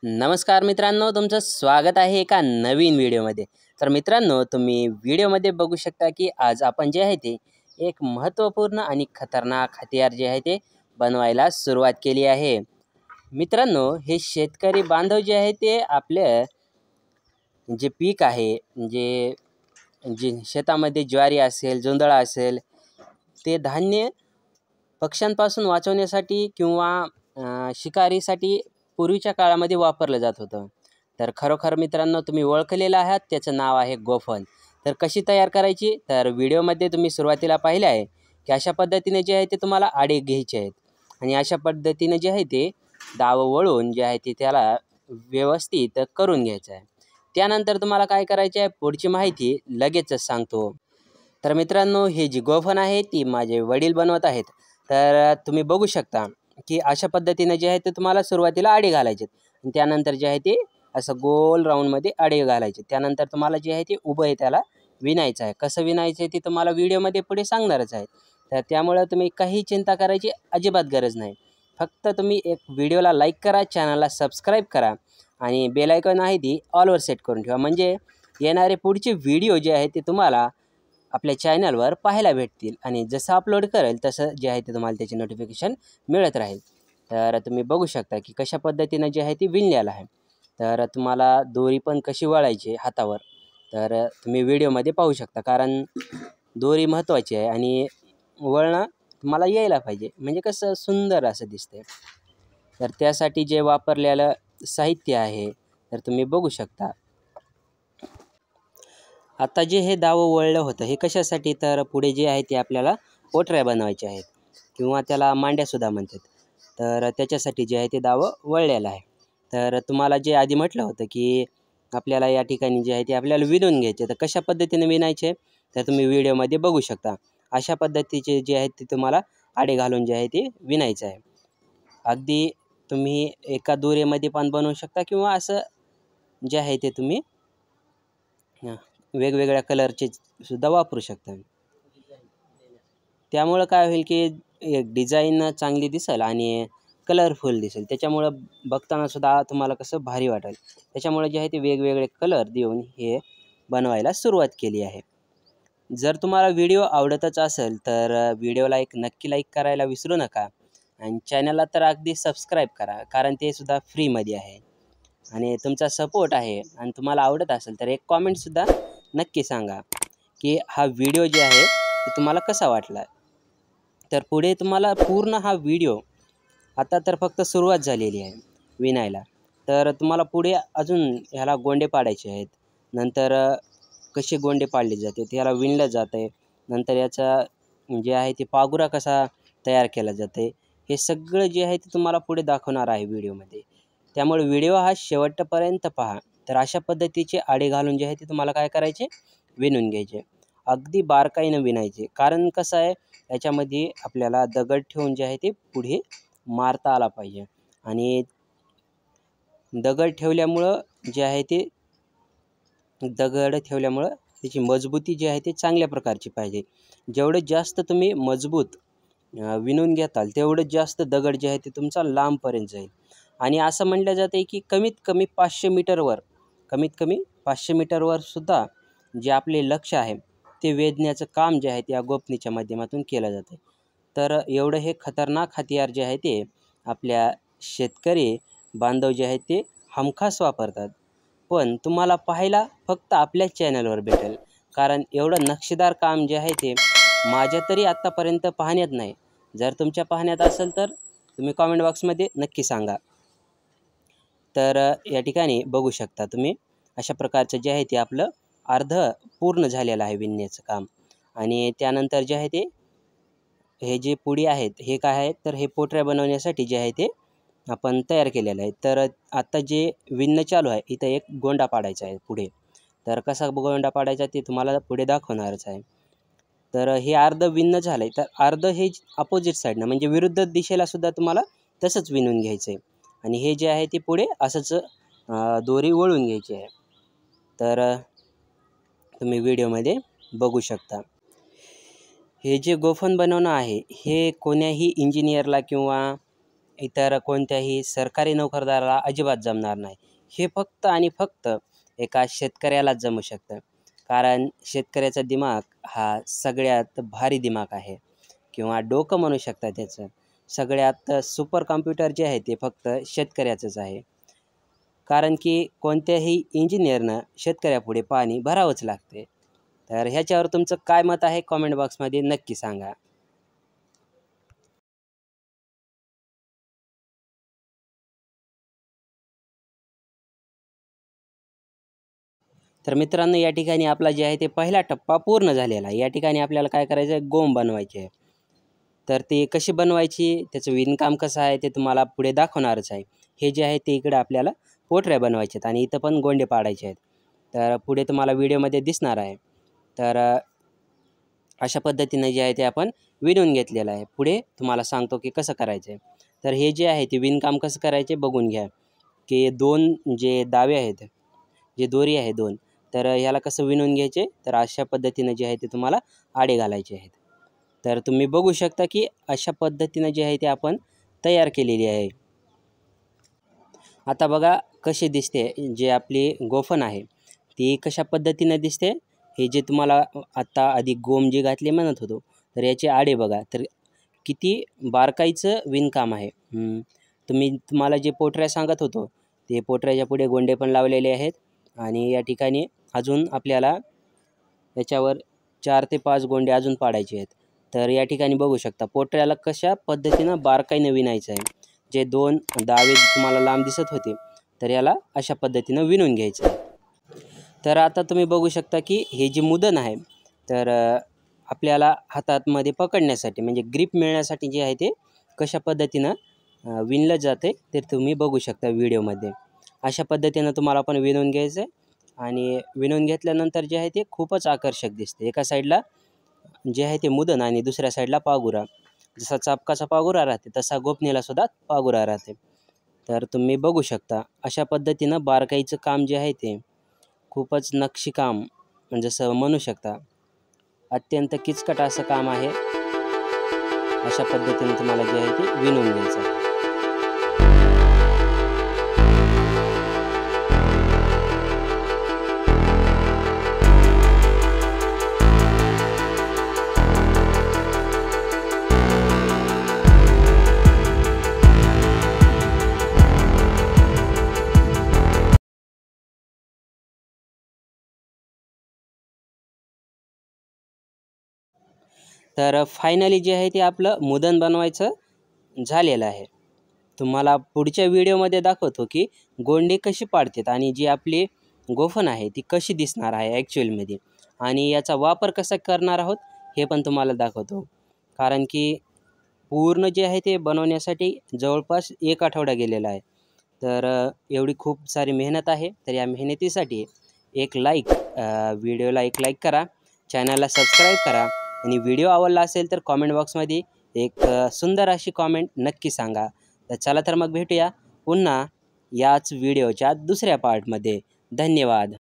नमस्कार मित्रांनो, तुमचं स्वागत आहे एका नवीन व्हिडिओमध्ये. तर मित्रांनो, तुम्ही व्हिडिओमध्ये बघू शकता की आज आपण जे आहे ते एक महत्त्वपूर्ण आणि खतरनाक हत्यार जे आहे ते बनवायला सुरुवात केली आहे. मित्रांनो, हे शेतकरी बांधव जे आहे ते आपलं जे पीक आहे, जे जे शेतामध्ये ज्वारी असेल, जोंधळा असेल, ते धान्य पक्ष्यांपासून वाचवण्यासाठी किंवा शिकारीसाठी पूर्वीच्या काळामध्ये वापरलं जात होतं. तर खरोखर मित्रांनो, तुम्ही ओळखलेलं आहात, त्याचं नाव आहे गोफण. तर कशी तयार करायची? तर व्हिडिओमध्ये तुम्ही सुरुवातीला पाहिलं आहे की अशा पद्धतीने जे आहे ते तुम्हाला आडे घ्यायचे आहेत आणि अशा पद्धतीने जे आहे ते दाव वळून जे आहे ते त्याला व्यवस्थित करून घ्यायचं आहे. त्यानंतर तुम्हाला काय करायचे आहे, पुढची माहिती लगेचच सांगतो. तर मित्रांनो, हे जी गोफण आहे ती माझे वडील बनवत आहेत. तर तुम्ही बघू शकता की अशा पद्धतीने जे आहे ते तुम्हाला सुरुवातीला आडे घालायचे आणि त्यानंतर जे आहे ते असं गोल राऊंडमध्ये आडे घालायचे. त्यानंतर तुम्हाला जे आहे ते उभं आहे त्याला विणायचं आहे. कसं विणायचं आहे ते तुम्हाला व्हिडिओमध्ये पुढे सांगणारच आहे. तर त्यामुळं तुम्ही काही चिंता करायची अजिबात गरज नाही. फक्त तुम्ही एक व्हिडिओला लाईक करा, चॅनलला सबस्क्राईब करा आणि बेल आयकॉन आहे ती ऑलवर सेट करून ठेवा. म्हणजे येणारे पुढचे व्हिडिओ जे आहे ते तुम्हाला आपल्या चॅनलवर पाहायला भेटतील आणि जसं अपलोड करेल तसं जे आहे ते तुम्हाला त्याची नोटिफिकेशन मिळत राहील. तर तुम्ही बघू शकता की कशा पद्धतीनं जे आहे ती विणलेलं आहे. तर तुम्हाला दोरी पण कशी वळायची हातावर तर तुम्ही व्हिडिओमध्ये पाहू शकता. कारण दोरी महत्त्वाची आहे आणि वळणं तुम्हाला यायला पाहिजे, म्हणजे कसं सुंदर असं दिसतंय. तर त्यासाठी जे वापरलेलं साहित्य आहे तर तुम्ही बघू शकता. आता जे हे दावं वळलं होतं हे कशासाठी, तर पुढे जे आहे ते आपल्याला पोटऱ्या बनवायच्या आहेत किंवा त्याला मांड्यासुद्धा म्हणतात. तर त्याच्यासाठी जे आहे ते दावं वळलेलं आहे. तर तुम्हाला जे आधी म्हटलं होतं की आपल्याला या ठिकाणी जे आहे ते आपल्याला विणून घ्यायचे. तर कशा पद्धतीने विणायचे तर तुम्ही व्हिडिओमध्ये बघू शकता. अशा पद्धतीचे जे आहेत ते तुम्हाला आडे घालून जे आहे ते विणायचं आहे. अगदी तुम्ही एका दोऱ्यामध्ये पण बनवू शकता किंवा असं जे आहे ते तुम्ही वेगवेगळ्या कलरचे सुद्धा वापरू शकता. त्यामुळं काय होईल की एक डिझाईन चांगली दिसेल आणि कलरफुल दिसेल. त्याच्यामुळं बघताना सुद्धा तुम्हाला कसं भारी वाटेल. त्याच्यामुळे जे आहे ते वेगवेगळे कलर देऊन हे बनवायला सुरुवात केली आहे. जर तुम्हाला व्हिडिओ आवडतच असेल तर व्हिडिओला एक नक्की लाईक करायला विसरू नका आणि चॅनलला तर अगदी सबस्क्राईब करा, कारण ते सुद्धा फ्रीमध्ये आहे. आणि तुमचा सपोर्ट आहे आणि तुम्हाला आवडत असेल तर एक कॉमेंटसुद्धा नक्की सांगा की हा व्हिडिओ जे आहे ते तुम्हाला कसा वाटला. तर पुढे तुम्हाला पूर्ण हा व्हिडिओ, आता तर फक्त सुरुवात झालेली आहे विणायला. तर तुम्हाला पुढे अजून ह्याला गोंडे पाडायचे आहेत. नंतर कसे गोंडे पाडले जाते, त्याला विणलं जातं आहे. नंतर याचा जे आहे ते पागुरा कसा तयार केला जाते, हे सगळं जे आहे ते तुम्हाला पुढे दाखवणार आहे व्हिडिओमध्ये. त्यामुळे व्हिडिओ हा शेवटपर्यंत पहा. तर अशा पद्धतीचे आडे घालून जे आहे ते तुम्हाला काय करायचे, विणून घ्यायचे. अगदी बारकाईनं विणायचे. कारण कसं आहे, याच्यामध्ये आपल्याला दगड ठेवून जे आहे ते पुढे मारता आला पाहिजे आणि दगड ठेवल्यामुळं जे आहे ते दगड ठेवल्यामुळं त्याची मजबूती जी आहे ते चांगल्या प्रकारची पाहिजे. जेवढं जास्त तुम्ही मजबूत विणून घेताल तेवढं जास्त दगड जे आहे ते तुमचा लांबपर्यंत जाईल. आणि असं म्हटलं जातं आहे की कमीत कमी 500 मीटरवर सुद्धा जे आपले लक्ष्य आहे ते वेधण्याचं काम जे आहे ते या गोफणीच्या माध्यमातून केलं जातं. तर एवढं हे खतरनाक हतियार जे आहे ते आपल्या शेतकरी बांधव जे आहेत ते हमखास वापरतात. पण तुम्हाला पाहायला फक्त आपल्या चॅनलवर भेटेल. कारण एवढं नक्षीदार काम जे आहे ते माझ्या तरी आत्तापर्यंत पाहण्यात नाही. जर तुमच्या पाहण्यात असेल तर तुम्ही कॉमेंट बॉक्समध्ये नक्की सांगा. तर या ठिकाणी बघू शकता तुम्ही अशा प्रकारचं जे आहे ते आपलं अर्धं पूर्ण झालेलं आहे विणण्याचं काम. आणि त्यानंतर जे आहे ते हे जे पुडी आहेत हे काय आहेत, तर हे पोटऱ्या बनवण्यासाठी जे आहे ते आपण तयार केलेलं आहे. तर आत्ता जे विणणं चालू आहे, इथं एक गोंडा पाडायचा आहे पुढे. तर कसा गोंडा पाडायचा ते तुम्हाला पुढे दाखवणारच आहे. तर हे अर्धं विणणं झालं आहे, तर अर्धं हे अपोजिट साईडनं म्हणजे विरुद्ध दिशेला सुद्धा तुम्हाला तसंच विणून घ्यायचं आहे. आणि हे जे आहे ते पुढे असंच दोरी वळून घ्यायची आहे. तर तुम्ही व्हिडिओमध्ये बघू शकता. हे जे गोफण बनवणं आहे हे कोण्याही इंजिनियरला किंवा इतर कोणत्याही सरकारी नोकरदाराला अजिबात जमणार नाही. हे फक्त आणि फक्त एका शेतकऱ्यालाच जमू शकतं. कारण शेतकऱ्याचा दिमाग हा सगळ्यात भारी दिमाग आहे किंवा डोकं म्हणू शकता त्याचं. सगळ्यात सुपर कॉम्प्युटर जे आहे ते फक्त शेतकऱ्याचंच आहे. कारण की कोणत्याही इंजिनिअरनं शेतकऱ्यापुढे पाणी भरावंच लागते. तर ह्याच्यावर तुमचं काय मत आहे कॉमेंट बॉक्समध्ये नक्की सांगा. तर मित्रांनो, या ठिकाणी आपला जे आहे ते पहिला टप्पा पूर्ण झालेला आहे. या ठिकाणी आपल्याला काय करायचं आहे, गोम बनवायची आहे. तर ते कशी बनवायची, त्याचं विणकाम कसं आहे ते तुम्हाला पुढे दाखवणारच आहे. हे जे आहे ते इकडे आपल्याला पोटऱ्या बनवायच्या आहेत आणि इथं पण गोंडे पाडायचे आहेत. तर पुढे तुम्हाला व्हिडिओमध्ये दिसणार आहे. तर अशा पद्धतीने जे आहे ते आपण विणून घेतलेलं आहे. पुढे तुम्हाला सांगतो की कसं करायचं आहे. तर हे जे आहे ते विणकाम कसं करायचे बघून घ्या, की 2 जे दावे आहेत, जे दोरी आहे 2, तर ह्याला कसं विणून घ्यायचे, तर अशा पद्धतीने जे आहे ते तुम्हाला आडे घालायचे आहेत. तर तुम्ही बघू शकता की अशा पद्धतीने जे आहे ते आपण तयार केलेली आहे. आता बघा कशी दिसते, जे आपली गोफण आहे ती कशा पद्धतीने दिसते. हे जे तुम्हाला आत्ता आधी गोम जे घातले म्हणत होतो, तर याचे आडे बघा, तर किती बारकाईचं विणकाम आहे. तुम्हाला जे पोटऱ्या सांगत होतो, ते पोटऱ्याच्या पुढे गोंडे पण लावलेले आहेत आणि या ठिकाणी अजून आपल्याला याच्यावर 4 ते 5 गोंडे अजून पाडायचे आहेत. तर या ठिकाणी बघू शकता पोटऱ्याला कशा पद्धतीनं बारकाईनं विणायचं आहे. जे 2 दावे तुम्हाला लांब दिसत होते, तर याला अशा पद्धतीनं विणून घ्यायचं आहे. तर आता तुम्ही बघू शकता की हे जे मुदन आहे, तर आपल्याला हातामध्ये पकडण्यासाठी म्हणजे ग्रिप मिळण्यासाठी जे आहे ते कशा पद्धतीनं विणलं जाते ते तुम्ही बघू शकता व्हिडिओमध्ये. अशा पद्धतीनं तुम्हाला पण विणून घ्यायचं आहे आणि विणून घेतल्यानंतर जे आहे ते खूपच आकर्षक दिसते. एका साईडला जे आहे ते मुदन आणि दुसऱ्या साईडला पागुरा. जसा चाबकाचा पागुरा राहते तसा गोफणीलासुद्धा पागुरा राहते. तर तुम्ही बघू शकता अशा पद्धतीनं बारकाईचं काम जे आहे ते खूपच नक्षीकाम म्हणजे जसं म्हणू शकता अत्यंत किचकट असं काम आहे. अशा पद्धतीने तुम्हाला जे आहे ते विणून घ्यायचं आहे. तर फायनली जे आहे ते आपलं मुदन बनवायचं झालेलं आहे. तुम्हाला पुढच्या व्हिडिओमध्ये दाखवतो की गोंडे कशी पाडतात आणि जी आपली गोफण आहे ती कशी दिसणार आहे ॲक्च्युअलमध्ये आणि याचा वापर कसा करणार आहोत हे पण तुम्हाला दाखवतो. कारण की पूर्ण जे आहे ते बनवण्यासाठी जवळपास 1 आठवडा गेलेला आहे. तर एवढी खूप सारी मेहनत आहे. तर या मेहनतीसाठी व्हिडिओला एक लाईक करा, चॅनलला सबस्क्राईब करा आणि व्हिडिओ आवडला असेल तर कॉमेंट बॉक्समध्ये एक सुंदर अशी कॉमेंट नक्की सांगा. तर चला तर मग भेटूया पुन्हा याच व्हिडिओच्या दुसऱ्या पार्टमध्ये. धन्यवाद.